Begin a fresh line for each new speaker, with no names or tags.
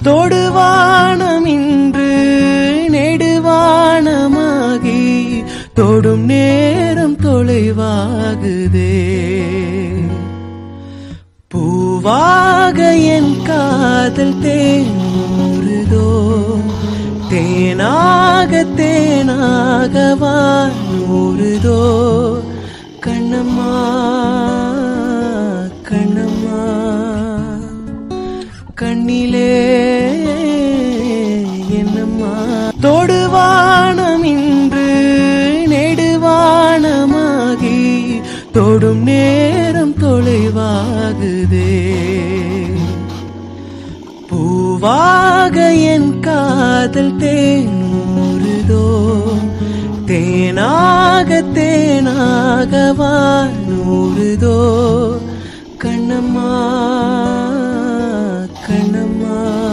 தொடுவானம் இன்று நெடுவானமாகி தொடும் நேரம் தொலைவாகுதே. பூவாக என் காதல் தேனூறுதோ, தேனாக தேனாகவா ஊறுதோ. கண்ணம்மா கண்ணம்மா கண்ணிலே என்னம்மா. தொடுவானம் இன்று நெடுவானமாகி தொடும் நேரம் தொலைவாகுதே. பூவாக என் காதல் தேனூறுதோ, தேனாக தேனாகவா நூறுதோ. கண்ணம்மா